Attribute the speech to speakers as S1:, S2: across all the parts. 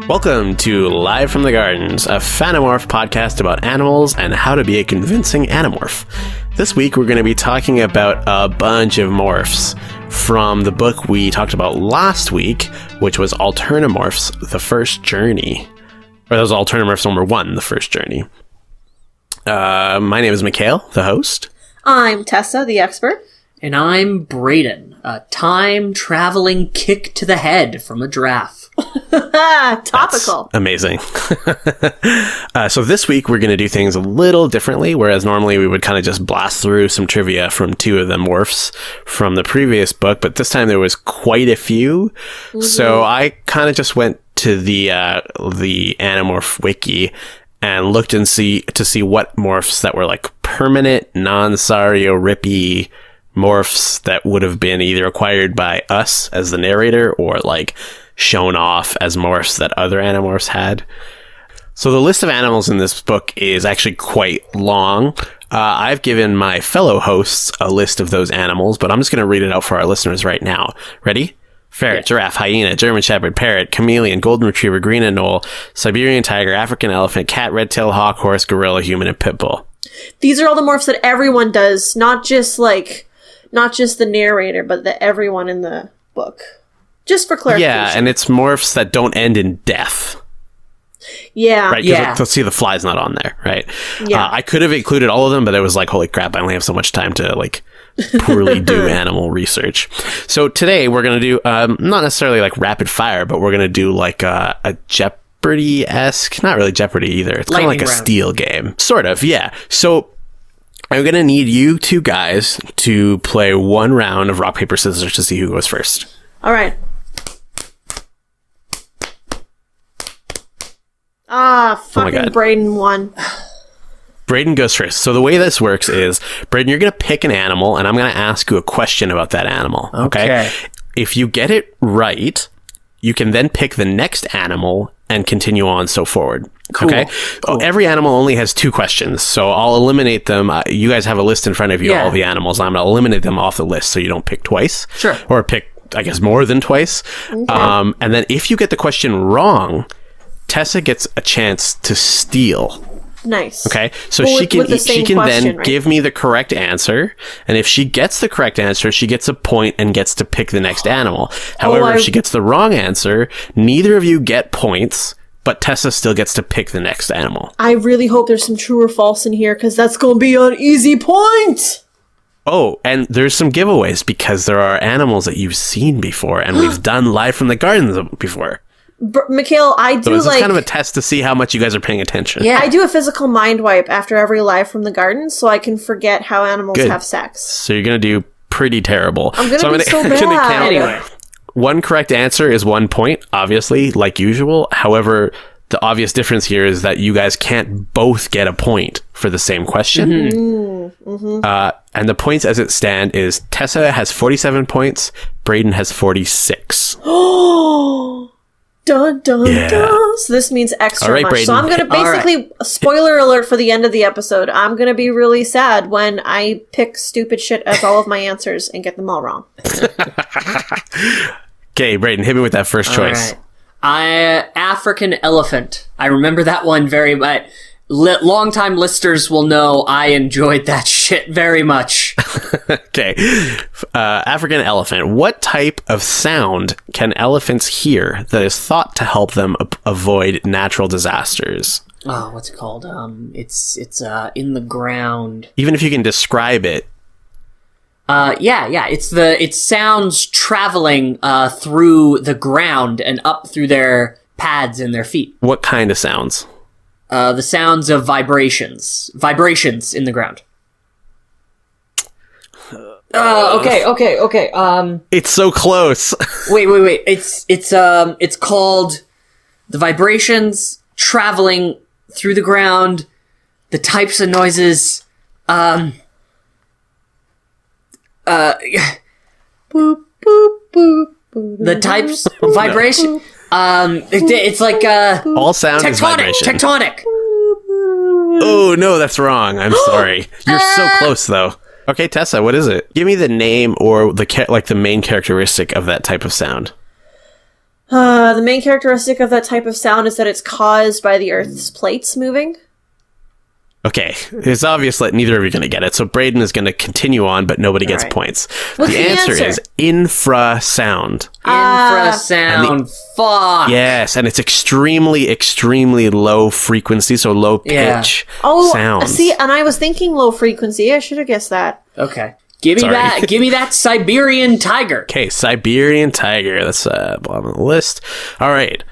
S1: Welcome to Live from the Gardens, a Fanimorph podcast about animals and how to be a convincing Animorph. This week we're going to be talking about a bunch of morphs from the book we talked about last week, which was Alternamorphs, The First Journey. Or that was Alternamorphs number 1, The First Journey. My name is Mikhail, the host.
S2: I'm Tessa, the expert.
S3: And I'm Brayden, a time-traveling kick to the head from a giraffe.
S2: Topical.
S1: That's amazing. So this week we're going to do things a little differently, whereas normally we would kind of just blast through some trivia from 2 of the morphs from the previous book, but this time there was quite a few. Mm-hmm. So I kind of just went to the Animorph wiki and looked to see what morphs that were like permanent, non-Sario rippy morphs that would have been either acquired by us as the narrator or like shown off as morphs that other Animorphs had. So the list of animals in this book is actually quite long. I've given my fellow hosts a list of those animals, but I'm just going to read it out for our listeners right now. Ready? Ferret, giraffe, hyena, German shepherd, parrot, chameleon, golden retriever, green anole, Siberian tiger, African elephant, cat, red-tailed hawk, horse, gorilla, human, and pit bull.
S2: These are all the morphs that everyone does, not just the narrator, but everyone in the book. Just for clarification.
S1: Yeah, and it's morphs that don't end in death.
S2: Yeah.
S1: Right, because let's see, the fly's not on there, right?
S2: Yeah.
S1: I could have included all of them, but it was like, holy crap, I only have so much time to like poorly do animal research. So today we're going to do, not necessarily like rapid fire, but we're going to do like a Jeopardy-esque, not really Jeopardy either. It's kind of like a steel game. Sort of, yeah. So I'm going to need you 2 guys to play 1 round of rock, paper, scissors to see who goes first.
S2: All right. Fucking Brayden won.
S1: Brayden goes first. So the way this works is, Brayden, you're going to pick an animal, and I'm going to ask you a question about that animal. Okay? If you get it right, you can then pick the next animal and continue on so forward.
S3: Cool.
S1: Okay?
S3: Cool.
S1: Every animal only has 2 questions, so I'll eliminate them. You guys have a list in front of you, all the animals. I'm going to eliminate them off the list so you don't pick twice.
S3: Sure.
S1: Or pick, I guess, more than twice. Okay. And then if you get the question wrong, Tessa gets a chance to steal.
S2: Nice.
S1: Okay, so she can then give me the correct answer, and if she gets the correct answer, she gets a point and gets to pick the next animal. However, if she gets the wrong answer, neither of you get points, but Tessa still gets to pick the next animal.
S2: I really hope there's some true or false in here, because that's going to be an easy point!
S1: Oh, and there's some giveaways, because there are animals that you've seen before, and we've done Live from the Gardens before.
S2: Mikhail, I do
S1: so it's kind of a test to see how much you guys are paying attention.
S2: Yeah, I do a physical mind wipe after every Live from the Garden, so I can forget how animals have sex.
S1: So you're going to do pretty terrible.
S2: I'm going to be so bad.
S3: Anyway.
S1: 1 correct answer is 1 point, obviously, like usual. However, the obvious difference here is that you guys can't both get a point for the same question. Mm-hmm. Mm-hmm. And the points as it stand is Tessa has 47 points, Brayden has 46.
S2: Oh! Dun, dun, dun. So this means extra much. Brayden. So I'm going to basically, spoiler alert for the end of the episode, I'm going to be really sad when I pick stupid shit as all of my answers and get them all wrong.
S1: Okay, Brayden, hit me with that first choice.
S3: Right. African elephant. I remember that one very much. Long-time listeners will know I enjoyed that shit very much.
S1: Okay. African elephant. What type of sound can elephants hear that is thought to help them avoid natural disasters?
S3: Oh, what's it called? It's in the ground.
S1: Even if you can describe it.
S3: Yeah. It sounds traveling through the ground and up through their pads and their feet.
S1: What kind of sounds?
S3: The sounds of vibrations in the ground. Okay.
S1: It's so close.
S3: Wait. It's called the vibrations traveling through the ground. The types of noises.
S2: Boop, boop, boop, boop.
S3: The types of vibration. It's like
S1: all sound is vibration.
S3: Tectonic.
S1: Oh no, that's wrong. I'm sorry. You're so close though. Okay, Tessa, what is it? Give me the name or the main characteristic of that type of sound.
S2: The main characteristic of that type of sound is that it's caused by the Earth's plates moving.
S1: Okay, it's obvious that neither of you are going to get it, so Brayden is going to continue on, but nobody gets points.
S2: What's
S1: the answer is infrasound.
S3: Infrasound. Fuck.
S1: Yes, and it's extremely, extremely low frequency, so low pitch sounds.
S2: See, and I was thinking low frequency. I should have guessed that.
S3: Okay. Give me that Siberian tiger.
S1: Okay, Siberian tiger. That's bottom of the list. All right.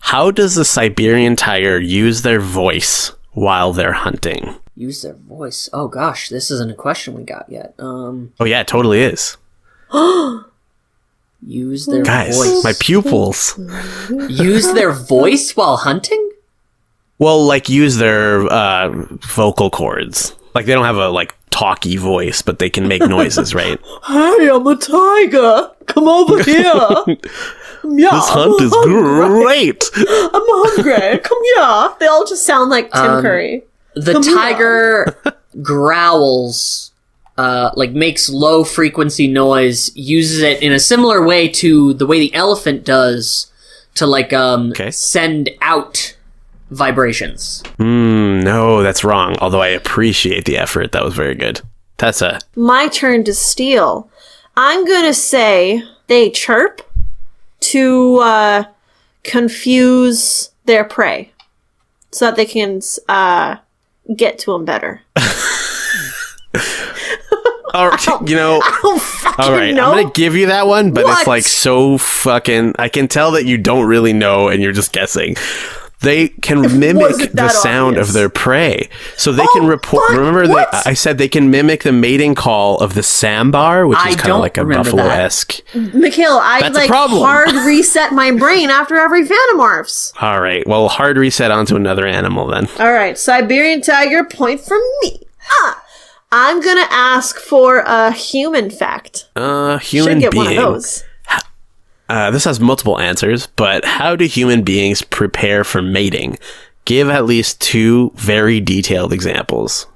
S1: How does the Siberian tiger use their voice while they're hunting?
S3: Use their voice. Oh gosh, this isn't a question we got yet.
S1: Oh yeah, it totally is.
S3: Use their
S1: Guys,
S3: voice.
S1: my pupils.
S3: Use their voice while hunting?
S1: Well, like use their vocal cords. Like they don't have a talky voice, but they can make noises, right?
S2: Hey, I'm a tiger. Come over here. Yeah,
S1: this hunt is great.
S2: I'm hungry. Come here. They all just sound like Tim Curry.
S3: The tiger growls, makes low frequency noise, uses it in a similar way to the way the elephant does to send out vibrations.
S1: No, that's wrong. Although I appreciate the effort. That was very good. Tessa.
S2: My turn to steal. I'm gonna say they chirp to confuse their prey so that they can get to them better.
S1: All right,
S2: I don't fucking know.
S1: I'm gonna give you that one, but it's like so fucking. I can tell that you don't really know, and you're just guessing. They can mimic the sound of their prey, so they can report. Remember, I said they can mimic the mating call of the sambar, which is kind of like a buffalo-esque.
S2: Mikhail, I hard reset my brain after every Fanimorphs.
S1: All right, well, hard reset onto another animal then.
S2: All right, Siberian tiger, point from me. I'm gonna ask for a human fact.
S1: Human
S2: Should get
S1: being.
S2: one of those.
S1: This has multiple answers, but how do human beings prepare for mating? Give at least 2 very detailed examples.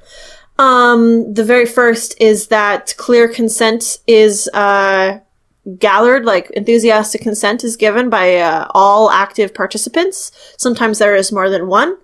S2: The very first is that clear consent is gathered, like enthusiastic consent is given by all active participants. Sometimes there is more than one.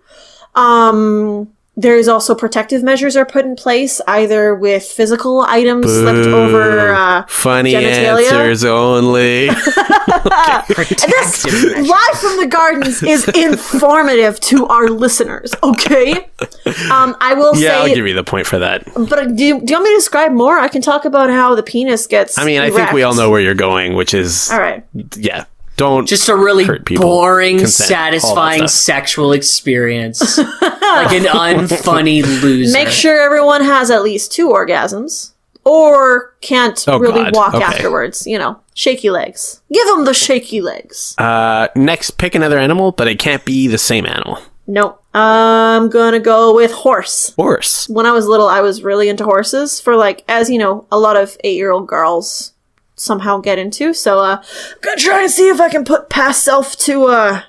S2: There is also protective measures are put in place, either with physical items slipped over
S1: funny
S2: genitalia.
S1: Answers only.
S2: This live from the gardens is informative to our listeners. Okay, I will say.
S1: Yeah, I'll give you the point for that.
S2: But do you want me to describe more? I can talk about how the penis gets.
S1: I mean, I think we all know where you're going, which is
S2: all right.
S1: Yeah. Don't
S3: just a really boring,
S1: consent,
S3: satisfying sexual experience. Like an unfunny loser.
S2: Make sure everyone has at least 2 orgasms. Or can't walk afterwards. Shaky legs. Give them the shaky legs.
S1: Next, pick another animal, but it can't be the same animal.
S2: Nope. I'm gonna go with horse.
S1: Horse.
S2: When I was little, I was really into horses for as you know, a lot of 8-year-old girls somehow get into. So I'm gonna try and see if I can put past self to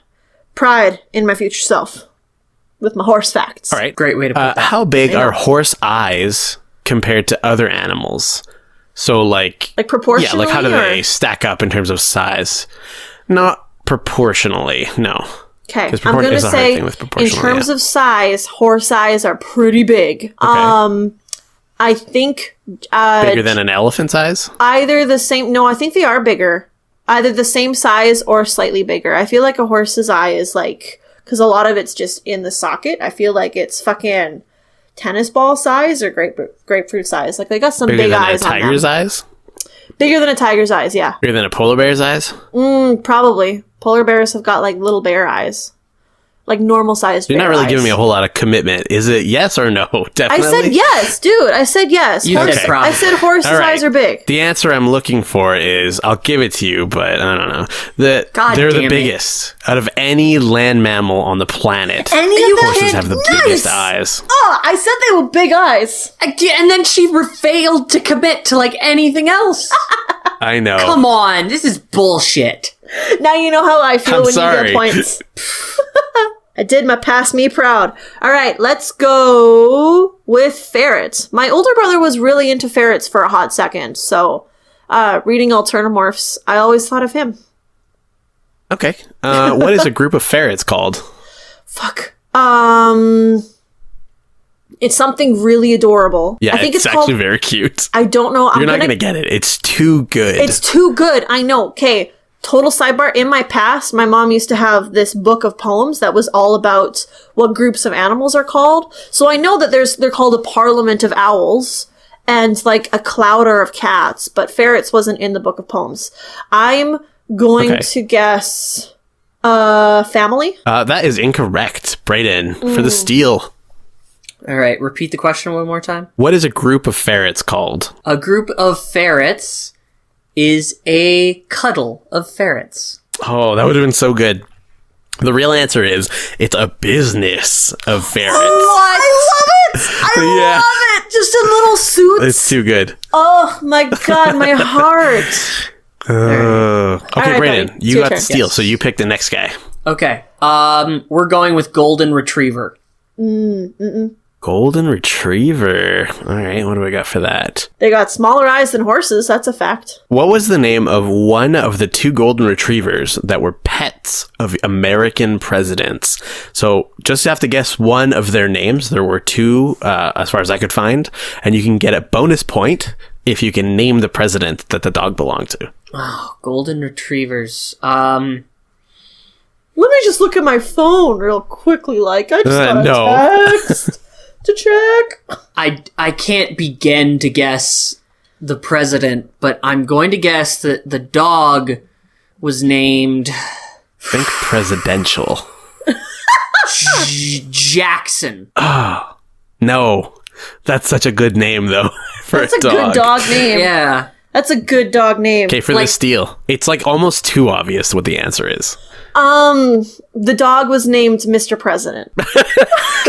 S2: pride in my future self with my horse facts.
S1: All right.
S3: Great way to put that.
S1: How big are horse eyes compared to other animals? So like
S2: proportionally?
S1: Yeah, how do they stack up in terms of size? Not proportionally, no.
S2: Okay, I'm going to say in terms of size, horse eyes are pretty big. Okay. I think
S1: bigger than an elephant's eyes?
S2: Either the same. No, I think they are bigger. Either the same size or slightly bigger. I feel like a horse's eye is because a lot of it's just in the socket. I feel like it's fucking tennis ball size or grapefruit size. They got some big eyes on them.
S1: Bigger than a tiger's eyes?
S2: Bigger than a tiger's eyes, yeah.
S1: Bigger than a polar bear's eyes?
S2: Probably. Polar bears have got little bear eyes. Normal sized bear eyes.
S1: You're not really giving me a whole lot of commitment. Is it yes or no? Definitely.
S2: I said yes, dude. I said yes. I said horses' eyes are big.
S1: The answer I'm looking for is, I'll give it to you, but I don't know. They're the biggest out of any land mammal on the planet. Horses have the biggest eyes.
S2: Oh, I said they were big eyes.
S3: And then she failed to commit to anything else.
S1: I know.
S3: Come on, this is bullshit.
S2: Now you know how I feel when you get points. I did my past me proud. All right, let's go with ferrets. My older brother was really into ferrets for a hot second, so reading Alternamorphs, I always thought of him.
S1: Okay. What is a group of ferrets called?
S2: Fuck. It's something really adorable.
S1: Yeah,
S2: I think
S1: it's actually very cute.
S2: I don't know.
S1: You're not going to get it. It's too good.
S2: It's too good. I know. Okay. Total sidebar. In my past, my mom used to have this book of poems that was all about what groups of animals are called. So I know that they're called a parliament of owls and like a clouder of cats, but ferrets wasn't in the book of poems. I'm going to guess family.
S1: That is incorrect, Brayden, for the steal.
S3: All right, repeat the question one more time.
S1: What is a group of ferrets called?
S3: A group of ferrets is a cuddle of ferrets.
S1: Oh, that would have been so good. The real answer is it's a business of ferrets.
S2: What? I love it! I love it! Just in little suits.
S1: It's too good.
S2: Oh my god, my heart.
S1: Okay,
S2: right,
S1: Brayden,
S2: buddy.
S1: you
S2: It's
S1: got
S2: your
S1: to steal,
S2: turn.
S1: so you pick the next guy.
S3: Okay, we're going with golden retriever.
S1: Golden Retriever. All right, what do we got for that?
S2: They got smaller eyes than horses, that's a fact.
S1: What was the name of one of the two Golden Retrievers that were pets of American presidents? So just have to guess one of their names. There were two, as far as I could find, and you can get a bonus point if you can name the president that the dog belonged to.
S3: Oh, golden retrievers.
S2: Let me just look at my phone real quickly, like, I just got a text to check.
S3: I can't begin to guess the president, but I'm going to guess that the dog was named...
S1: Think presidential.
S3: Jackson.
S1: Oh, no. That's such a good name, though, for
S2: That's
S1: a
S2: a
S1: dog.
S2: good dog name.
S3: Yeah.
S2: That's a good dog name.
S1: Okay, for the steal. It's like almost too obvious what the answer is.
S2: The dog was named Mr. President.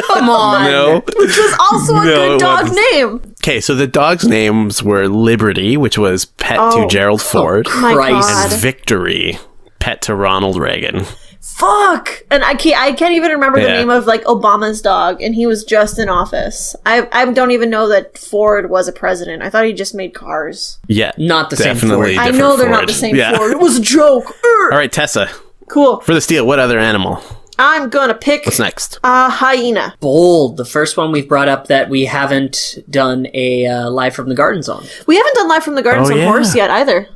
S3: Come on.
S1: No.
S2: Which was also a good dog name.
S1: Okay, so the dogs' names were Liberty, which was pet to Gerald Ford,
S2: My
S3: Christ.
S2: God.
S1: and Victory, pet to Ronald Reagan.
S2: Fuck! And I can't even remember the name of, like, Obama's dog, and he was just in office. I don't even know that Ford was a president. I thought he just made cars.
S1: Yeah.
S3: Not the same
S1: definitely
S3: Ford.
S2: I
S1: different
S2: know they're not
S1: Ford.
S2: the same
S1: Yeah.
S2: Ford. It was a joke.
S1: All right, Tessa,
S2: Cool.
S1: for the steal, what other animal?
S2: I'm gonna pick
S1: What's next?
S2: a hyena.
S3: Bold. The first one we've brought up that we haven't done a Live from the Gardens on.
S2: We haven't done Live from the Gardens
S1: Oh,
S2: on
S1: yeah.
S2: horse yet either.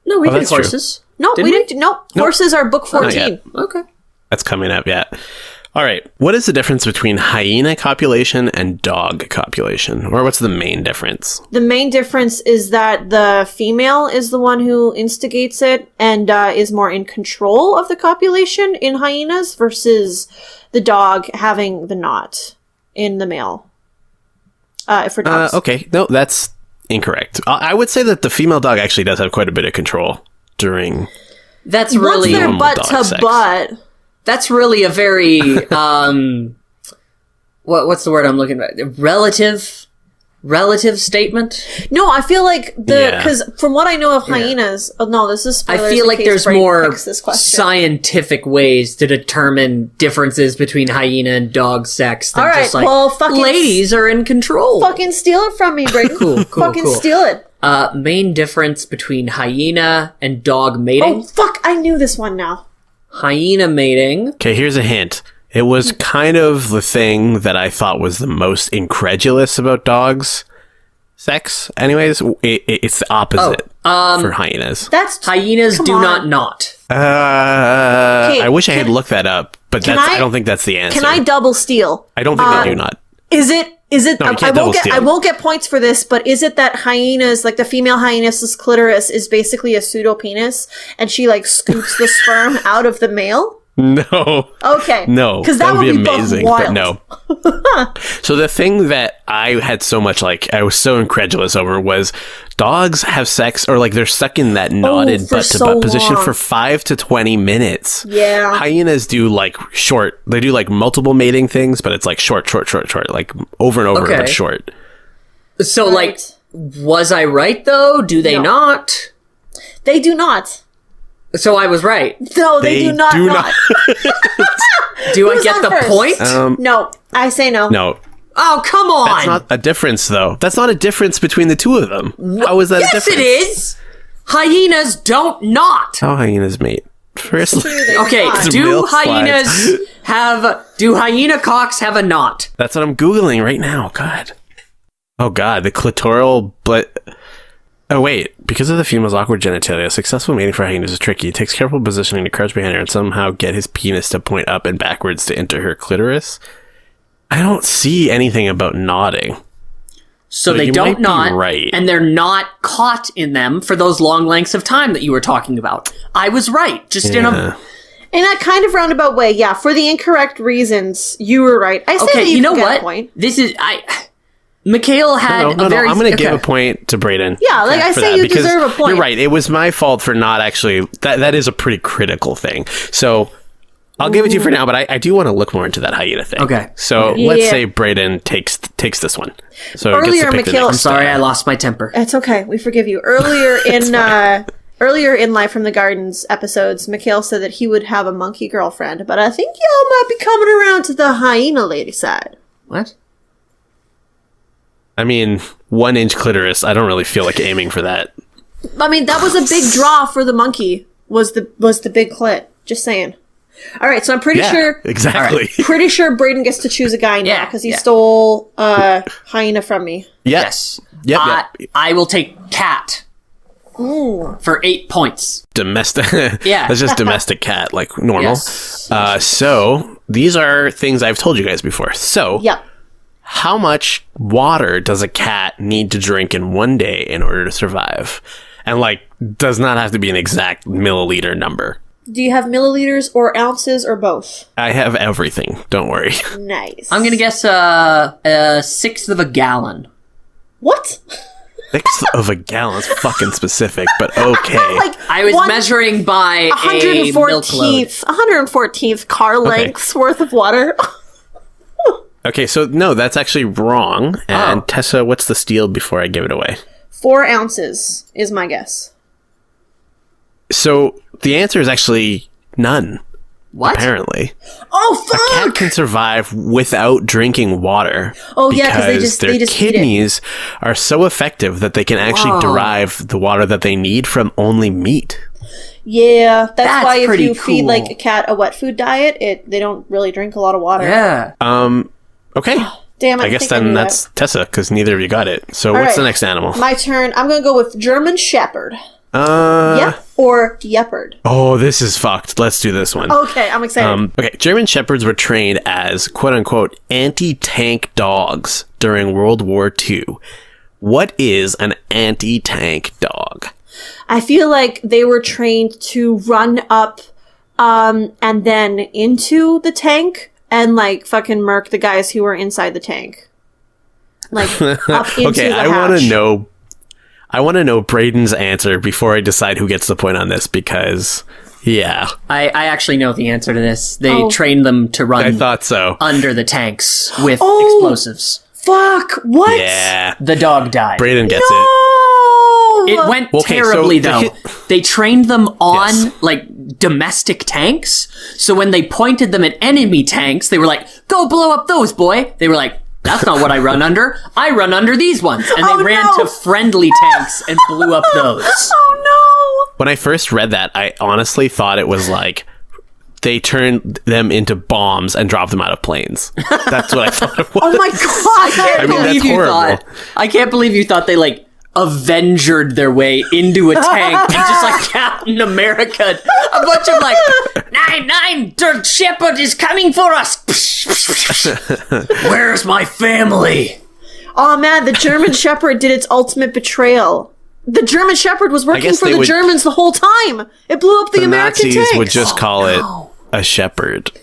S3: No, we did
S1: that's true.
S3: horses.
S2: No,
S3: Didn't
S2: we
S3: we?
S2: didn't. Nope. Horses are book 14.
S1: yet.
S3: Okay.
S1: That's coming up, yeah. All right, what is the difference between hyena copulation and dog copulation? Or what's the main difference?
S2: The main difference is that the female is the one who instigates it and is more in control of the copulation in hyenas versus the dog having the knot in the male. For dogs.
S1: Okay, no, that's incorrect. I would say that the female dog actually does have quite a bit of control during...
S3: That's
S2: What's
S3: really
S2: their
S1: normal
S2: butt
S1: dog
S2: to
S1: sex.
S2: butt?
S3: that's really a very what's the word I'm looking at? Relative statement.
S2: No, I feel like
S1: Yeah.
S2: because from what I know of hyenas, oh no, this is spoilers
S3: I feel
S2: in
S3: like
S2: case
S3: there's
S2: Brayden
S3: more
S2: picks this question.
S3: scientific ways to determine differences between hyena and dog sex than
S2: All right,
S3: just like
S2: well, fucking
S3: ladies are in control.
S2: Fucking steal it from me, Brayden.
S3: Cool,
S2: Fucking
S3: cool.
S2: steal it.
S3: Main difference between hyena and dog mating.
S2: Oh fuck! I knew this one now.
S3: Hyena mating.
S1: Okay, here's a hint. It was kind of the thing that I thought was the most incredulous about dogs' sex. Anyways, it's the opposite for hyenas.
S2: That's
S3: Hyenas
S2: come
S3: do
S2: on.
S3: not.
S1: I wish I had looked that up, but I don't think that's the answer.
S2: Can I double steal?
S1: I don't think they do not.
S2: Is it?
S1: No, you can't double steal.
S2: I won't get points for this, but is it that hyenas, like the female hyena's clitoris, is basically a pseudo penis, and she like scoops the sperm out of the male?
S1: No.
S2: Okay.
S1: No.
S2: Because that would be
S1: amazing,
S2: wild.
S1: but no. So the thing that I had so much I was so incredulous over was dogs have sex, or like they're stuck in that knotted
S2: for
S1: butt to
S2: so
S1: butt position
S2: long.
S1: for 5 to 20 minutes.
S2: Yeah.
S1: Hyenas do they do like multiple mating things, but it's like short, like over and over,
S3: Okay.
S1: but short.
S3: So
S2: Right.
S3: was I right though? Do they
S2: No.
S3: not?
S2: They do not.
S3: So I was right.
S2: No, they do not.
S3: Do I get the point?
S2: No, I say no.
S1: No.
S3: Oh, come on!
S1: That's not a difference, though. That's not a difference between the two of them. How is that a difference?
S3: Yes, it is! Hyenas don't knot!
S1: How hyenas mate? Firstly,
S3: okay, do hyena cocks have a knot?
S1: That's what I'm Googling right now. God. Oh, God. The clitoral... Oh, wait. Because of the female's awkward genitalia, successful mating for hyenas is tricky. It takes careful positioning to crouch behind her and somehow get his penis to point up and backwards to enter her clitoris. I don't see anything about knotting.
S3: So they don't knot, right. And they're not caught in them for those long lengths of time that you were talking about. I was right, just in a
S2: kind of roundabout way. Yeah, for the incorrect reasons, you were right. I say that you know what? Point.
S3: This is Mikhail had a very...
S1: I'm going to give a point to Brayden.
S2: Yeah, like I say, you deserve a point.
S1: You're right. It was my fault for not actually... That is a pretty critical thing. So... I'll give it to you for now, but I do want to look more into that hyena thing.
S3: Okay.
S1: So let's say Brayden takes this one. So
S2: earlier, Mikhail,
S3: I'm sorry, I lost my temper.
S2: It's okay. We forgive you. Earlier in Life from the Gardens episodes, Mikhail said that he would have a monkey girlfriend, but I think y'all might be coming around to the hyena lady side.
S3: What?
S1: I mean, 1-inch clitoris. I don't really feel like aiming for that.
S2: I mean, that was a big draw for the monkey. Was the big clit? Just saying. All right, so I'm pretty sure...
S1: Exactly.
S2: Pretty sure Brayden gets to choose a guy now, because he stole hyena from me.
S3: Yes.
S1: Yep.
S3: I will take cat.
S2: Ooh.
S3: For 8 points.
S1: Domestic.
S3: Yeah.
S1: That's just domestic cat, like normal.
S3: Yes.
S1: So, these are things I've told you guys before. So, how much water does a cat need to drink in one day in order to survive? And, does not have to be an exact milliliter number.
S2: Do you have milliliters or ounces or both?
S1: I have everything. Don't worry.
S2: Nice.
S3: I'm going to guess a sixth of a gallon.
S2: What?
S1: Sixth of a gallon is fucking specific, but okay.
S3: I was measuring by
S2: 114th car lengths worth of water.
S1: Okay, so no, that's actually wrong. And Tessa, what's the steal before I give it away?
S2: 4 ounces is my guess.
S1: So the answer is actually none.
S3: What?
S1: Apparently.
S2: Oh, fuck!
S1: A cat can survive without drinking water.
S2: Oh, yeah, because
S1: their kidneys are so effective that they can actually derive the water that they need from only meat.
S2: Yeah, that's why if you feed a cat a wet food diet, they don't really drink a lot of water.
S3: Yeah.
S1: Okay.
S2: Damn,
S1: I guess then that's Tessa, because neither of you got it. So what's the next animal?
S2: My turn. I'm going to go with German Shepherd. Or Yepherd.
S1: Oh, this is fucked. Let's do this one.
S2: Okay, I'm excited.
S1: Okay, German Shepherds were trained as quote-unquote anti-tank dogs during World War II. What is an anti-tank dog?
S2: I feel like they were trained to run up and then into the tank and fucking murk the guys who were inside the tank. Up into the hatch.
S1: I want to know Brayden's answer before I decide who gets the point on this, because, yeah.
S3: I actually know the answer to this. They trained them to run
S1: I thought so.
S3: under the tanks with explosives.
S2: Fuck! What?
S1: Yeah.
S3: The dog died.
S1: Brayden gets
S2: it.
S3: It went terribly, though. They trained them on, domestic tanks, so when they pointed them at enemy tanks, they were like, go blow up those, boy! They were like, that's not what I run under. I run under these ones. And they ran to friendly tanks and blew up those.
S2: Oh, no.
S1: When I first read that, I honestly thought it was they turned them into bombs and dropped them out of planes. That's what I thought it was.
S2: Oh, my God.
S1: That's horrible.
S3: I can't believe you thought they, Avengered their way into a tank and just Captain America, a bunch of 9 Dirk Shepherd is coming for us. Where's my family?
S2: Oh man, the German Shepherd did its ultimate betrayal. The German Shepherd was working for the Germans the whole time. It blew up the American
S1: Nazis
S2: tanks.
S1: Would just call it a shepherd.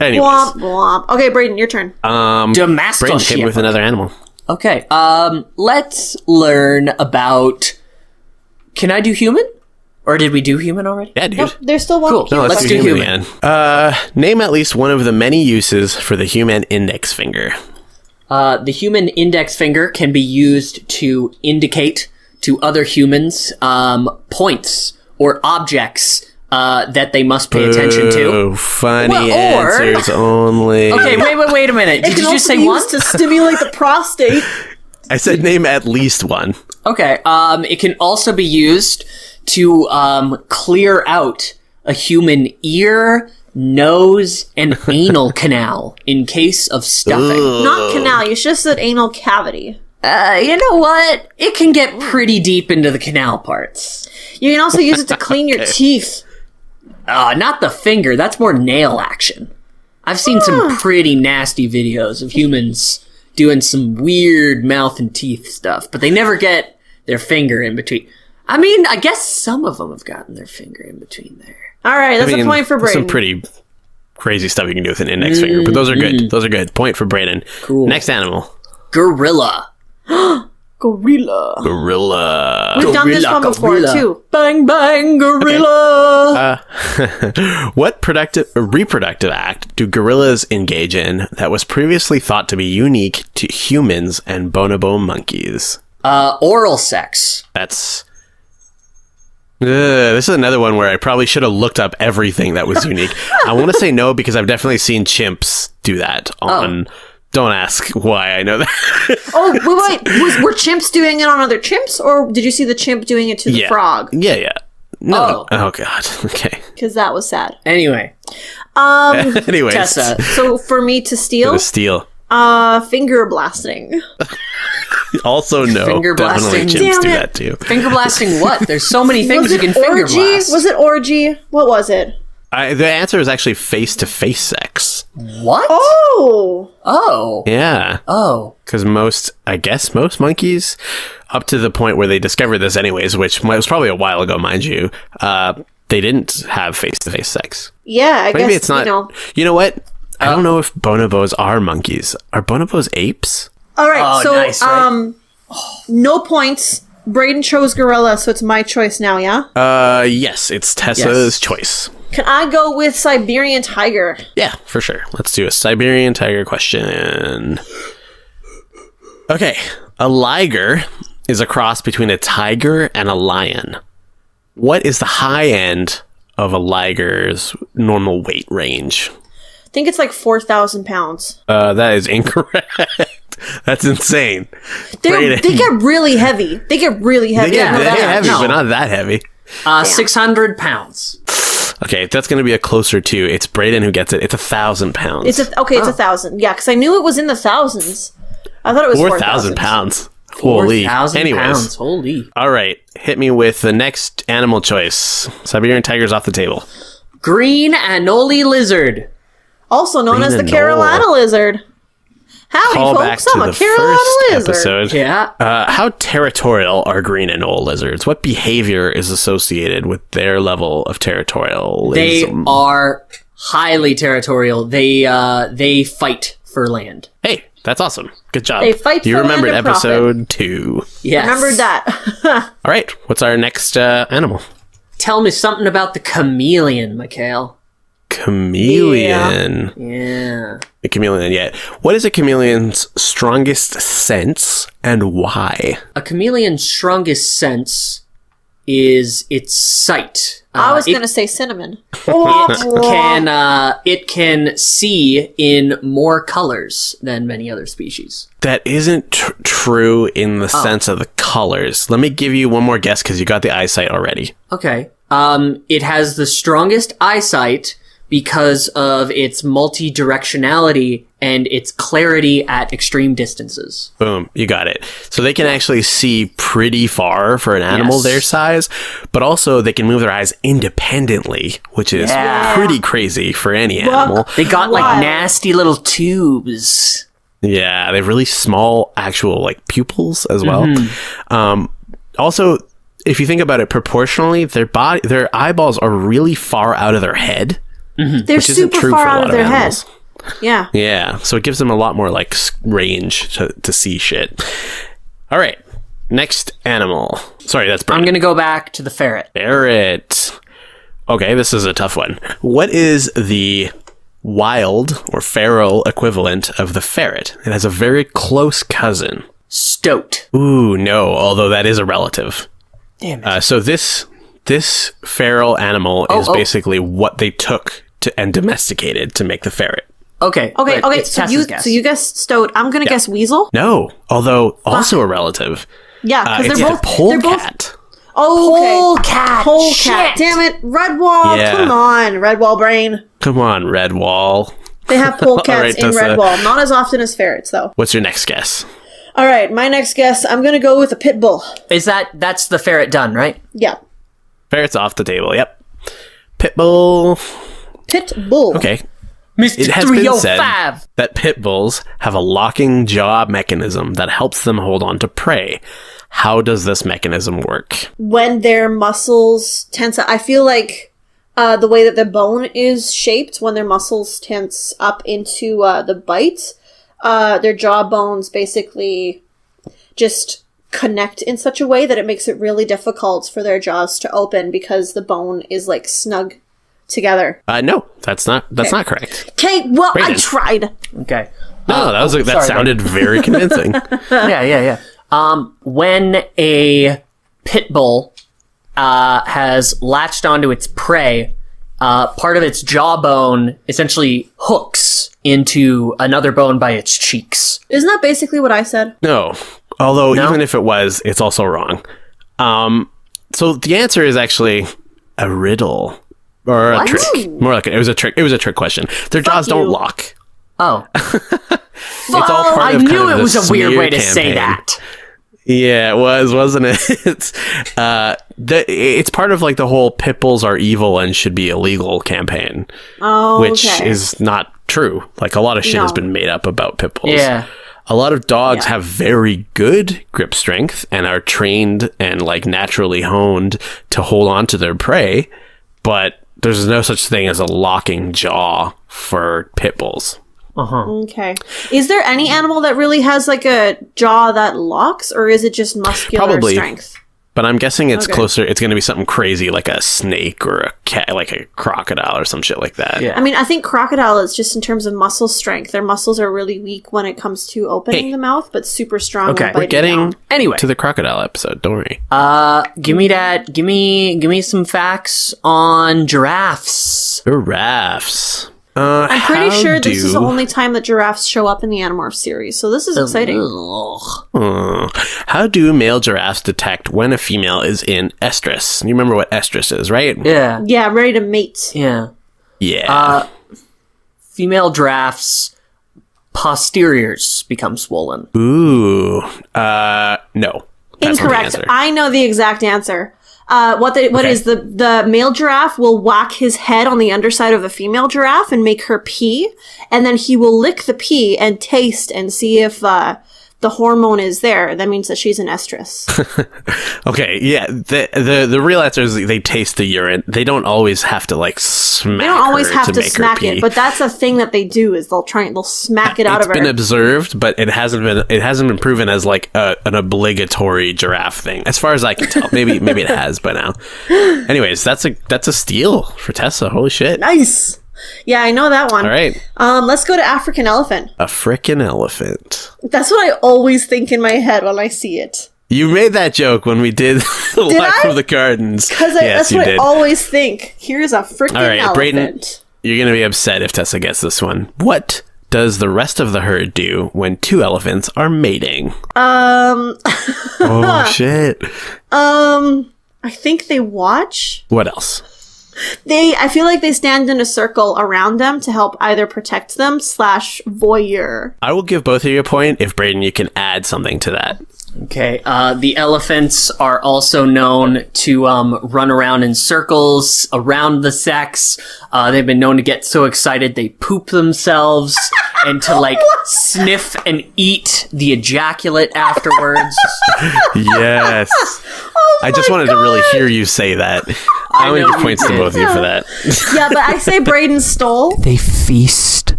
S1: Anyways.
S2: Womp, womp. Okay, Brayden, your turn.
S1: Brayden, hit me with another animal.
S3: Okay, let's learn about... Can I do human? Or did we do human already?
S1: Yeah, dude.
S2: Nope, there's still one.
S3: Cool.
S1: No, let's do human again. Name at least one of the many uses for the human index finger.
S3: The human index finger can be used to indicate to other humans points or objects that they must pay attention to.
S1: Oh, funny answers only.
S3: Okay, wait a minute. Did you just say one?
S2: To stimulate the prostate.
S1: I said name at least one.
S3: Okay. It can also be used to clear out a human ear, nose, and anal canal in case of stuffing.
S2: Not canal. You should have said anal cavity.
S3: You know what? It can get pretty deep into the canal parts.
S2: You can also use it to clean your teeth.
S3: Not the finger. That's more nail action. I've seen some pretty nasty videos of humans doing some weird mouth and teeth stuff, but they never get their finger in between. I mean, I guess some of them have gotten their finger in between there.
S2: All right, that's a point for Brayden.
S1: Some pretty crazy stuff you can do with an index finger, but those are good. Those are good. Point for Brayden.
S3: Cool.
S1: Next animal.
S3: Gorilla.
S2: Gorilla. We've done this one before, too.
S3: Bang, bang, gorilla.
S1: What reproductive act do gorillas engage in that was previously thought to be unique to humans and bonobo monkeys?
S3: Oral sex.
S1: That's... this is another one where I probably should have looked up everything that was unique. I want to say no because I've definitely seen chimps do that on... Don't ask why I know that.
S2: Wait. Were chimps doing it on other chimps, or did you see the chimp doing it to the frog?
S1: Yeah. No. Oh, God. Okay.
S2: Because that was sad.
S3: Anyway.
S1: Anyways.
S3: Tessa.
S2: So for me to steal? Finger blasting.
S1: Also no.
S3: Finger
S1: Definitely
S3: blasting.
S1: chimps do that too.
S3: Finger blasting what? There's so many things you can finger blast.
S2: Was it orgy? What was it?
S1: The answer is actually face-to-face sex.
S3: What?
S2: Oh.
S1: Yeah.
S3: Oh.
S1: Because most monkeys, up to the point where they discovered this anyways, which was probably a while ago, mind you, they didn't have face-to-face sex.
S2: Yeah, I guess,
S1: Maybe it's not. You know what? I don't know if bonobos are monkeys. Are bonobos apes?
S2: All right, so
S3: nice, right?
S2: No points. Brayden chose gorilla, so it's my choice now, yeah?
S1: Yes, it's Tessa's choice.
S2: Can I go with Siberian tiger?
S1: Yeah, for sure. Let's do a Siberian tiger question. Okay, a liger is a cross between a tiger and a lion. What is the high end of a liger's normal weight range?
S2: I think it's like 4,000 pounds.
S1: That is incorrect. That's insane.
S2: They get really heavy. They get really heavy.
S1: They get heavy, but not that heavy.
S3: 600 pounds.
S1: Okay, that's going to be a closer to. It's Brayden who gets it. It's 1,000 pounds.
S2: It's 1,000. Yeah, because I knew it was in the thousands. I thought it was
S1: 4,000 pounds. Holy.
S3: 4,000
S1: Anyways.
S3: pounds. Holy.
S1: All right, hit me with the next animal choice. Siberian tiger's off the table.
S3: Green anole lizard.
S2: Also known as the
S1: Green
S2: Carolina lizard. Howdy,
S1: Call
S2: folks.
S1: back to
S2: I'm a
S1: the
S2: Carolina
S1: first
S2: lizard.
S1: episode.
S3: Yeah.
S1: How territorial are green anole lizards? What behavior is associated with their level of territorialism?
S3: They are highly territorial. They fight for land.
S1: Hey, that's awesome. Good job.
S2: They fight
S1: You
S2: for
S1: remembered
S2: land and
S1: episode 2.
S3: Yes.
S2: Remembered that.
S1: All right, what's our next animal?
S3: Tell me something about the chameleon, Mikhail.
S1: Chameleon.
S3: Yeah.
S1: A chameleon, yeah. What is a chameleon's strongest sense and why?
S3: A chameleon's strongest sense is its sight.
S2: I was going to say cinnamon.
S3: It can see in more colors than many other species.
S1: That isn't true in the sense of the colors. Let me give you one more guess because you got the eyesight already.
S3: Okay. It has the strongest eyesight because of its multi-directionality and its clarity at extreme distances.
S1: Boom, you got it. So they can actually see pretty far for an animal their size, but also they can move their eyes independently, which is pretty crazy for any animal.
S3: They got like nasty little tubes.
S1: Yeah, they have really small actual like pupils as well. Also, if you think about it proportionally, their eyeballs are really far out of their head.
S2: They're super far out of their head. Yeah.
S1: Yeah. So it gives them a lot more like range to see shit. All right. Next animal. Sorry, that's Brayden.
S3: I'm going to go back to the ferret.
S1: Ferret. Okay, this is a tough one. What is the wild or feral equivalent of the ferret? It has a very close cousin.
S3: Stoat.
S1: Ooh, no. Although that is a relative.
S3: Damn it.
S1: So this this feral animal is basically what they took and domesticated to make the ferret.
S3: Okay.
S2: So you guess stoat. I'm gonna guess weasel.
S1: No, although also a relative.
S2: Yeah, because
S1: they're both polecat.
S2: Oh,
S3: Polecat.
S2: Damn it, Redwall.
S1: Yeah.
S2: Come on, Redwall brain.
S1: Come on, Redwall.
S2: They have polecats
S1: Right,
S2: in Redwall. Not as often as ferrets, though.
S1: What's your next guess?
S2: All right, my next guess. I'm gonna go with a pit bull.
S3: That's the ferret done, right?
S2: Yeah.
S1: Ferret's off the table. Yep. Pit bull.
S2: Pit bull.
S1: Okay.
S3: Mr.
S1: It has been
S3: 305.
S1: said that pit bulls have a locking jaw mechanism that helps them hold on to prey. How does this mechanism work?
S2: When their muscles tense up, I feel like the way that the bone is shaped, when their muscles tense up into the bite, their jaw bones basically just connect in such a way that it makes it really difficult for their jaws to open because the bone is like snug together.
S1: No, that's not correct.
S2: Okay, well,
S1: Brayden.
S2: I tried.
S3: Okay.
S1: No, that sounded very convincing.
S3: Yeah. When a pit bull has latched onto its prey, part of its jawbone essentially hooks into another bone by its cheeks.
S2: Isn't that basically what I said?
S1: No. Although even if it was, it's also wrong. So the answer is actually a riddle or a trick. More like it was a trick. It was a trick question. Their jaws don't lock.
S3: Oh.
S1: It's all part
S3: I
S1: of
S3: knew
S1: kind of
S3: it was a weird
S1: smear
S3: way to say
S1: campaign.
S3: that.
S1: Yeah, it was, wasn't it? It's part of like the whole pit bulls are evil and should be illegal campaign, which is not true. Like a lot of shit has been made up about pit bulls.
S3: Yeah.
S1: A lot of dogs have very good grip strength and are trained and like naturally honed to hold on to their prey, but there's no such thing as a locking jaw for pit bulls.
S2: Okay. Is there any animal that really has like a jaw that locks, or is it just muscular strength?
S1: But I'm guessing it's closer. It's going to be something crazy like a snake or a cat, like a crocodile or some shit like that.
S3: Yeah.
S2: I mean, I think crocodile is just in terms of muscle strength. Their muscles are really weak when it comes to opening the mouth, but super strong. When biting
S1: We're getting
S3: anyway
S1: to the crocodile episode. Don't worry.
S3: Give me that. Give me some facts on giraffes.
S1: Giraffes.
S2: I'm pretty sure this is the only time that giraffes show up in the Animorphs series, so this is exciting.
S1: How do male giraffes detect when a female is in estrus? You remember what estrus is, right?
S3: Yeah.
S2: Yeah, ready to mate.
S3: Yeah.
S1: Yeah.
S3: Female giraffes' posteriors become swollen.
S1: Ooh. No. That's not the
S2: Incorrect.
S1: answer.
S2: I know the exact answer. What is the male giraffe will whack his head on the underside of a female giraffe and make her pee, and then he will lick the pee and taste and see if the hormone is there. That means that she's in estrus.
S1: Okay, yeah. The real answer is they taste the urine. They don't always have to like smack.
S2: They don't always have to
S1: make her
S2: smack
S1: pee.
S2: it, but that's a thing that they do is they'll smack it out of her.
S1: It's been observed, but it hasn't been proven as like an obligatory giraffe thing, as far as I can tell. Maybe it has by now. Anyways, that's a steal for Tessa. Holy shit!
S2: Nice. Yeah, I know that one.
S1: All right.
S2: Let's go to African elephant.
S1: A frickin' elephant.
S2: That's what I always think in my head when I see it.
S1: You made that joke when we did the Life
S2: I?
S1: of the Gardens.
S2: Because that's what I always think. Here's a freaking elephant.
S1: Brayden, you're going to be upset if Tessa gets this one. What does the rest of the herd do when two elephants are mating? Oh, shit.
S2: I think they watch.
S1: What else?
S2: I feel like they stand in a circle around them to help either protect them / voyeur.
S1: I will give both of you a point if, Brayden, you can add something to that.
S3: Okay. The elephants are also known to run around in circles around the sex. They've been known to get so excited they poop themselves and to like sniff and eat the ejaculate afterwards.
S1: Yes. I just wanted to really hear you say that. I'm going to give points to both of you for that.
S2: Yeah, but I say Brayden stole.
S3: They feast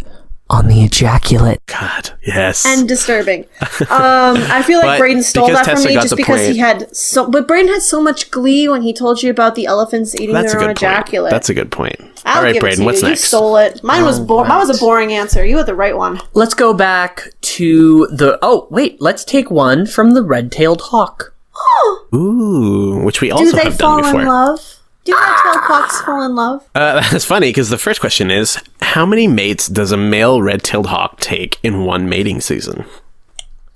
S3: on the ejaculate.
S1: God, yes.
S2: And disturbing. I feel like Brayden stole that from me just because he had but Brayden had so much glee when he told you about the elephants eating their own ejaculate.
S1: That's a good point.
S2: All right, Brayden, what's next? You stole it. Mine was a boring answer. You had the right one.
S3: Let's go back to let's take one from the red-tailed hawk.
S1: Ooh, which we also have done before.
S2: Do they fall in love? Do red-tailed hawks fall in love?
S1: That's funny, because the first question is, how many mates does a male red-tailed hawk take in one mating season?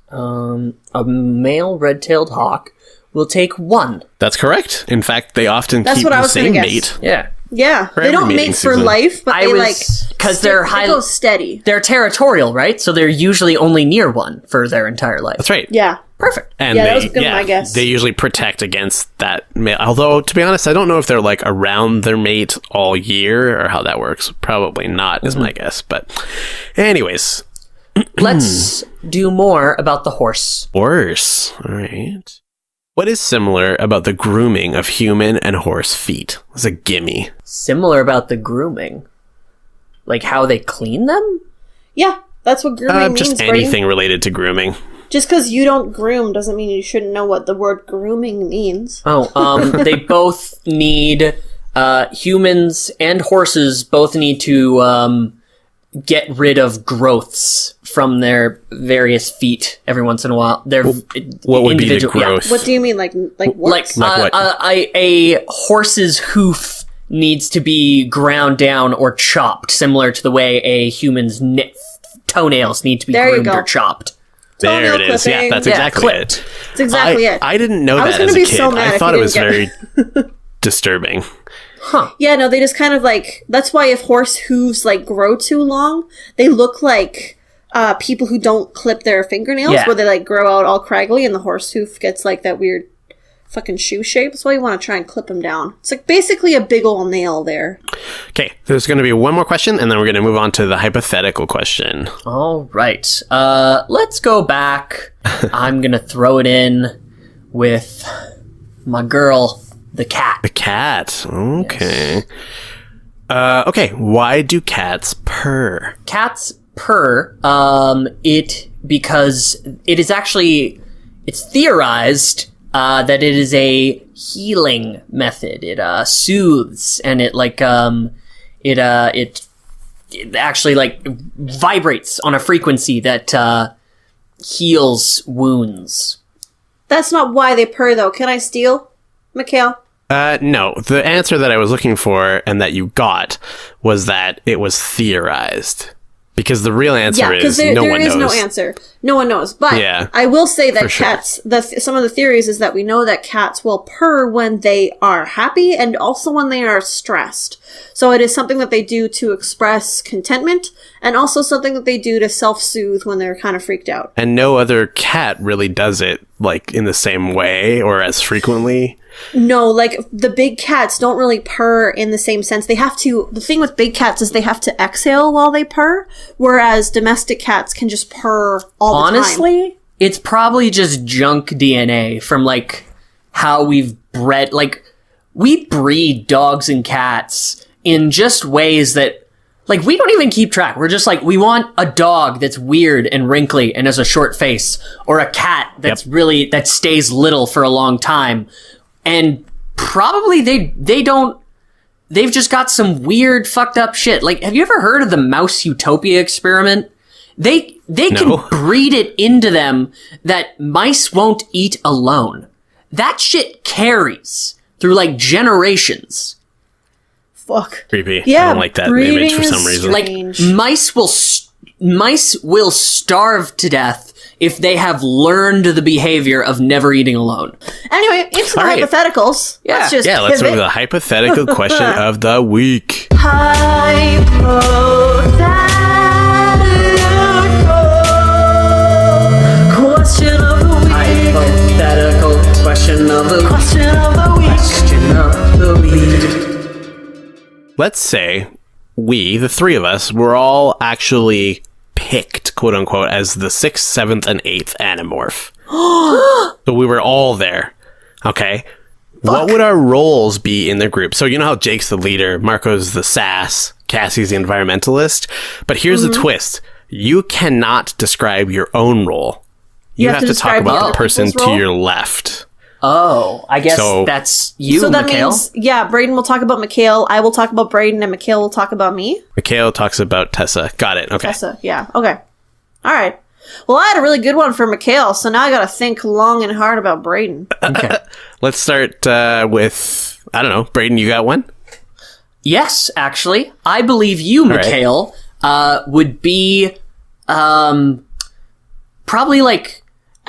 S3: A male red-tailed hawk will take 1.
S1: That's correct. In fact, they often keep the same mate.
S3: Yeah.
S2: Yeah, they don't mate for life, but they
S3: because they're
S2: they go steady.
S3: They're territorial, right? So they're usually only near one for their entire life.
S1: That's right.
S2: Yeah.
S3: Perfect.
S1: And
S2: that was good, my guess.
S1: They usually protect against that male. Although, to be honest, I don't know if they're like around their mate all year or how that works. Probably not, is my guess. But anyways.
S3: Let's do more about the horse.
S1: Horse. All right. What is similar about the grooming of human and horse feet? It's a gimme.
S3: Similar about the grooming? Like how they clean them?
S2: Yeah, that's what grooming means.
S1: Just anything related to grooming.
S2: Just because you don't groom doesn't mean you shouldn't know what the word grooming means.
S3: They both need, humans and horses both need to get rid of growths from their various feet every once in a while.
S1: What would be the growth?
S2: Yeah. What do you mean, like warts?
S1: Like what?
S3: A horse's hoof needs to be ground down or chopped, similar to the way a human's toenails need to be groomed or chopped.
S1: There it is.
S2: Clipping.
S1: Yeah, that's exactly it.
S2: That's exactly it.
S1: I didn't know that as a kid. I thought it was very disturbing.
S3: Huh.
S2: Yeah, no, they just kind of like... That's why if horse hooves, like, grow too long, they look like people who don't clip their fingernails, where they, like, grow out all craggly, and the horse hoof gets, like, that weird fucking shoe shape. That's why you want to try and clip them down. It's, like, basically a big ol' nail there.
S1: Okay, there's going to be one more question, and then we're going to move on to the hypothetical question.
S3: All right. Let's go back. I'm going to throw it in with my girl... The cat.
S1: The cat. Okay. Yes. Okay. Why do cats purr?
S3: Cats purr. Because it is actually, it's theorized that it is a healing method. It soothes and it actually like vibrates on a frequency that heals wounds.
S2: That's not why they purr, though. Can I steal, Mikhail?
S1: No. The answer that I was looking for and that you got was that it was theorized. Because the real answer is no one knows.
S2: There is no answer. No one knows. But I will say that cats, some of the theories is that we know that cats will purr when they are happy and also when they are stressed. So it is something that they do to express contentment and also something that they do to self-soothe when they're kind of freaked out. And
S1: no other cat really does it like in the same way or as frequently.
S2: No, like the big cats don't really purr in the same sense. They have to, the thing with big cats is they have to exhale while they purr, whereas domestic cats can just purr all the time.
S3: Honestly, it's probably just junk DNA from like how we've bred, like we breed dogs and cats in just ways that like we don't even keep track. We're just like, we want a dog that's weird and wrinkly and has a short face, or a cat that's really, that stays little for a long time. And probably they've just got some weird fucked up shit. Like, have you ever heard of the mouse utopia experiment? They can breed it into them that mice won't eat alone. That shit carries through like generations.
S2: Fuck.
S1: Creepy. Yeah, I don't like that image for some reason.
S2: Strange.
S3: Like mice will starve to death if they have learned the behavior of never eating alone.
S2: Anyway, into the hypotheticals.
S3: Yeah.
S2: Let's just
S1: let's move to the hypothetical question of the week.
S2: Hypothetical question of the week.
S3: Hypothetical question of the week.
S2: Question of the week.
S3: Question of the week.
S1: Let's say we, the three of us, were all actually picked, quote unquote, as the 6th, 7th, and 8th Animorph. So we were all there. Okay. What would our roles be in the group? So you know how Jake's the leader, Marco's the sass, Cassie's the environmentalist? But here's the twist. You cannot describe your own role. You have to talk about the person to your left.
S3: Oh, I guess that's you,
S2: so that
S3: Mikhail.
S2: means, Brayden will talk about Mikhail, I will talk about Brayden, and Mikhail will talk about me?
S1: Mikhail talks about Tessa. Got it. Okay.
S2: Tessa, yeah. Okay. All right. Well, I had a really good one for Mikhail, so now I gotta think long and hard about Brayden.
S1: Okay. Let's start with I don't know. Brayden, you got one?
S3: Yes, actually. I believe you, Mikhail, would be probably like...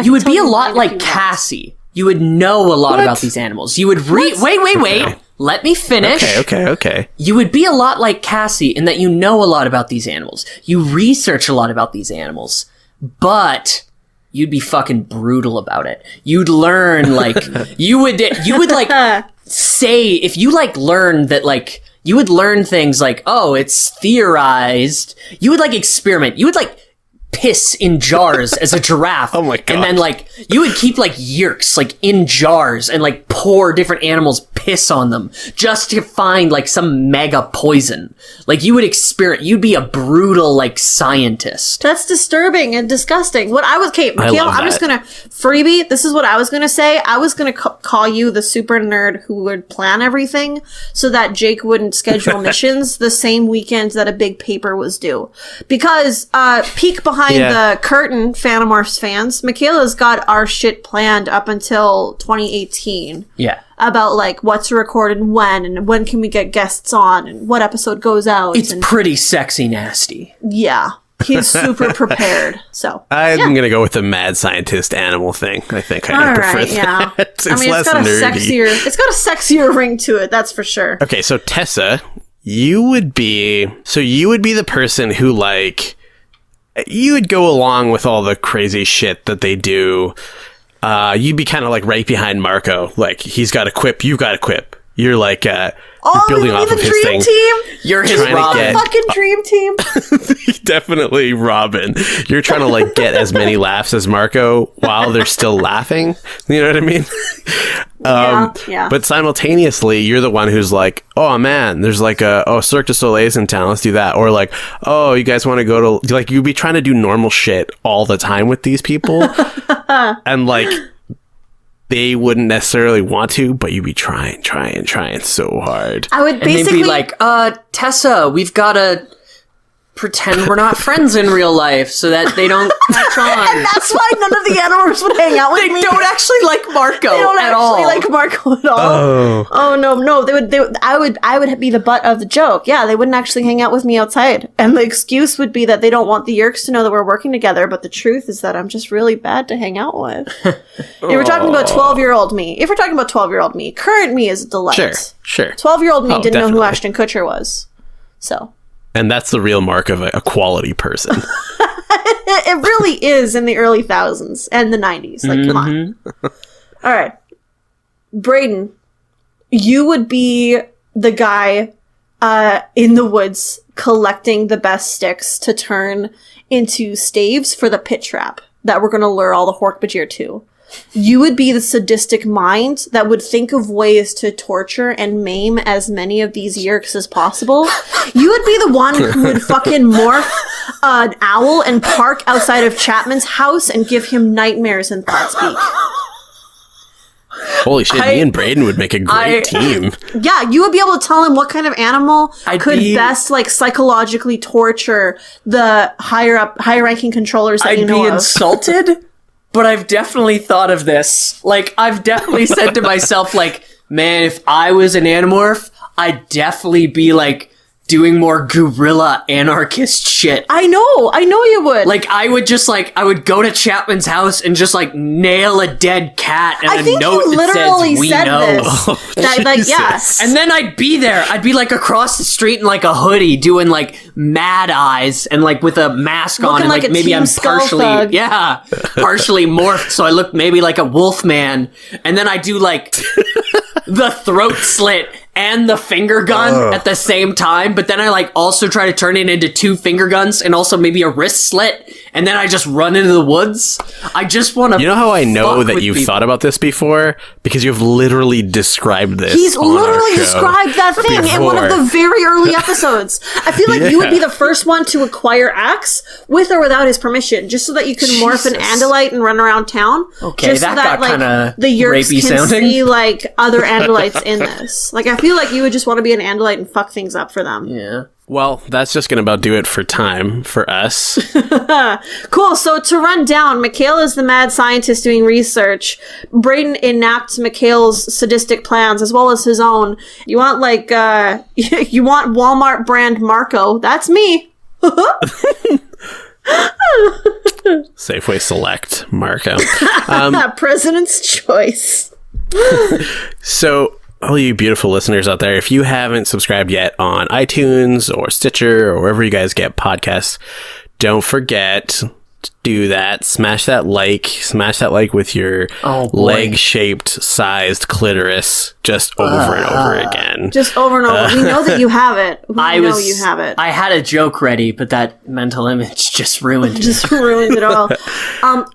S3: You would be a lot like Cassie. You would know a lot about these animals. You would Wait.
S1: Okay.
S3: Let me finish.
S1: Okay.
S3: You would be a lot like Cassie in that you know a lot about these animals. You research a lot about these animals. But you'd be fucking brutal about it. You'd learn, like... you would like, say... If you, like, learn that, like... You would learn things like, oh, it's theorized. You would, like, experiment. You would, like... piss in jars as a giraffe.
S1: Oh my god.
S3: And then, like, you would keep, like, yerks, like, in jars and, like, pour different animals' piss on them just to find, like, some mega poison. Like, you would you'd be a brutal, like, scientist.
S2: That's disturbing and disgusting. Mikhail, I'm just gonna freebie. This is what I was gonna say. I was gonna call you the super nerd who would plan everything so that Jake wouldn't schedule missions the same weekend that a big paper was due. Because, peek behind the curtain, Fanimorphs fans, Michaela's got our shit planned up until 2018.
S3: Yeah.
S2: About, like, what's recorded and when can we get guests on, and what episode goes out.
S3: It's pretty sexy nasty.
S2: Yeah. He's super prepared, so.
S1: I'm going to go with the mad scientist animal thing. I think I prefer that.
S2: Yeah.
S1: It's less nerdy.
S2: It's got a sexier ring to it, that's for sure.
S1: Okay, so Tessa, you would be the person who, like... You would go along with all the crazy shit that they do. You'd be kind of like right behind Marco. Like, he's got a quip, you've got a quip. You're like, you're building off of his thing.
S2: Team?
S3: You're his Robin.
S2: Fucking dream team.
S1: Definitely Robin. You're trying to, like, get as many laughs as Marco while they're still laughing. You know what I mean?
S2: Yeah.
S1: But simultaneously, you're the one who's like, oh man, there's like Cirque du Soleil's in town, let's do that. Or like, oh, you guys want to go to, like, you'd be trying to do normal shit all the time with these people. And, like, they wouldn't necessarily want to, but you'd be trying so hard.
S2: I would basically...
S3: And they'd be like, Tessa, we've got to pretend we're not friends in real life so that they don't catch on.
S2: And that's why none of the Animorphs would hang out with me.
S3: They don't actually like Marco
S2: They don't actually like Marco at all. Oh no. I would be the butt of the joke. Yeah, they wouldn't actually hang out with me outside. And the excuse would be that they don't want the Yerks to know that we're working together, but the truth is that I'm just really bad to hang out with. If we're talking about 12-year-old me, current me is a delight.
S1: Sure.
S2: 12-year-old me didn't know who Ashton Kutcher was. So...
S1: And that's the real mark of a quality person.
S2: It really is in the early thousands and the 90s. Like, come on. All right. Brayden, you would be the guy in the woods collecting the best sticks to turn into staves for the pit trap that we're going to lure all the Dork-Bajir to. You would be the sadistic mind that would think of ways to torture and maim as many of these Yerks as possible. You would be the one who would fucking morph an owl and park outside of Chapman's house and give him nightmares in Thoughtspeak.
S1: Holy shit, me and Brayden would make a great team.
S2: Yeah, you would be able to tell him what kind of animal could best, like, psychologically torture the higher-ranking controllers that you know of.
S3: I'd be insulted? But I've definitely thought of this. Like, I've definitely said to myself, like, man, if I was an Animorph, I'd definitely be, like, doing more guerrilla anarchist shit.
S2: I know you would.
S3: Like, I would go to Chapman's house and just, like, nail a dead cat and a note that says, we know.
S2: Yes.
S3: And then I'd be there. I'd be, like, across the street in, like, a hoodie doing, like, mad eyes and, like, with a mask on and, like maybe I'm partially morphed, so I look maybe like a wolf man. And then I do, like, the throat slit and the finger gun at the same time, but then I, like, also try to turn it into 2 finger guns and also maybe a wrist slit, and then I just run into the woods. I just want to...
S1: You know how I know that you've thought about this before? Because you've literally described this.
S2: He's literally described that thing in one of the very early episodes. I feel like you would be the first one to acquire Axe with or without his permission, just so that you can morph an Andalite and run around town.
S3: Okay,
S2: just
S3: that
S2: so
S3: got kind of
S2: the Yerks
S3: rapey
S2: can
S3: sounding.
S2: see, like, other Andalites in this. Like, I feel like you would just want to be an Andalite and fuck things up for them.
S3: Yeah.
S1: Well, that's just going to about do it for time for us.
S2: Cool. So to run down, Mikhail is the mad scientist doing research. Brayden enacts Mikhail's sadistic plans as well as his own. You want you want Walmart brand Marco? That's me.
S1: Safeway Select Marco.
S2: President's choice.
S1: So, all you beautiful listeners out there, if you haven't subscribed yet on iTunes or Stitcher or wherever you guys get podcasts, don't forget to do that. Smash that like with your leg-shaped sized clitoris just over and over again.
S2: Just over and over. We know that you have it. You have it.
S3: I had a joke ready, but that mental image just ruined it.
S2: Just ruined it all.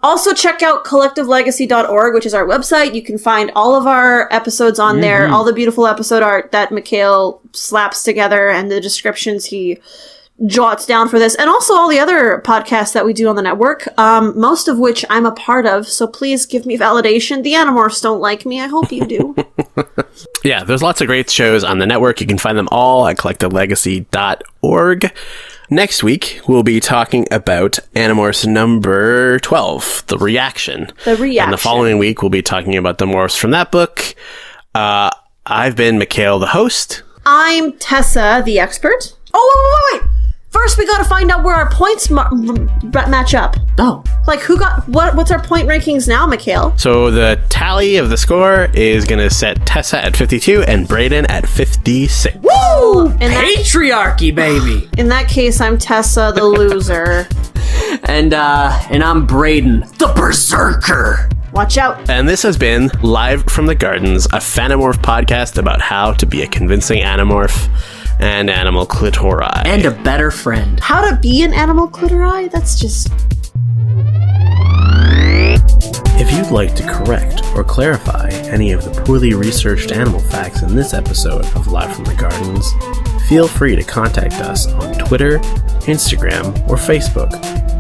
S2: Also, check out collectivelegacy.org, which is our website. You can find all of our episodes on there, all the beautiful episode art that Mikhail slaps together, and the descriptions he jots down for this, and also all the other podcasts that we do on the network, most of which I'm a part of, so please give me validation. The Animorphs don't like me. I hope you do.
S1: Yeah, there's lots of great shows on the network. You can find them all at collectivelegacy.org. Next week, we'll be talking about Animorphs number 12, The Reaction.
S2: The Reaction.
S1: And the following week, we'll be talking about the morphs from that book. I've been Mikhail, the host.
S2: I'm Tessa, the expert. Oh, wait. First, we gotta find out where our points match up.
S3: Oh.
S2: Like, who got... What's our point rankings now, Mikhail?
S1: So the tally of the score is gonna set Tessa at 52 and Brayden at 56.
S2: Woo!
S3: Patriarchy, baby!
S2: In that case, I'm Tessa, the loser.
S3: And I'm Brayden, the berserker!
S2: Watch out.
S1: And this has been Live from the Gardens, a Fanimorph podcast about how to be a convincing Animorph and animal clitori.
S3: And a better friend.
S2: How to be an animal clitori? That's just...
S1: If you'd like to correct or clarify any of the poorly researched animal facts in this episode of Live from the Gardens, feel free to contact us on Twitter, Instagram, or Facebook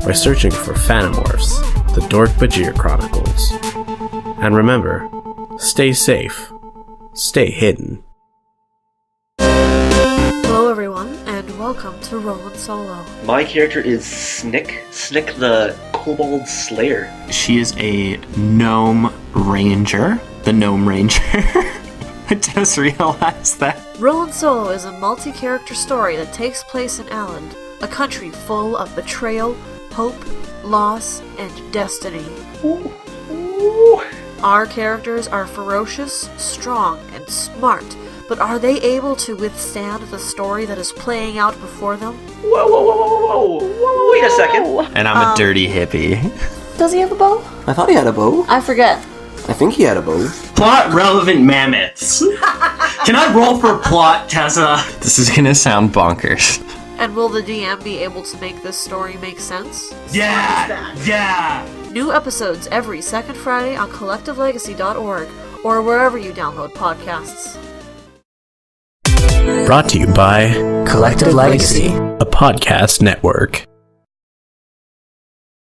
S1: by searching for Fanimorphs, the Dork-Bajir Chronicles. And remember, stay safe, stay hidden.
S2: Hello everyone, and welcome to Rollin' Solo.
S4: My character is Snick the Kobold Slayer.
S5: She is a gnome ranger. The gnome ranger. I just realized that.
S2: Rollin' Solo is a multi-character story that takes place in Alland, a country full of betrayal, hope, loss, and destiny.
S4: Ooh.
S2: Our characters are ferocious, strong, and smart, but are they able to withstand the story that is playing out before them?
S4: Whoa, wait a second.
S5: And I'm a dirty hippie.
S2: Does he have a bow?
S6: I thought he had a bow.
S2: I forget.
S6: I think he had a bow.
S5: Plot relevant mammoths. Can I roll for plot, Tessa? This is gonna sound bonkers.
S2: And will the DM be able to make this story make sense?
S5: Yeah!
S2: New episodes every second Friday on collectivelegacy.org or wherever you download podcasts.
S1: Brought to you by
S5: Collective Legacy,
S1: a podcast network.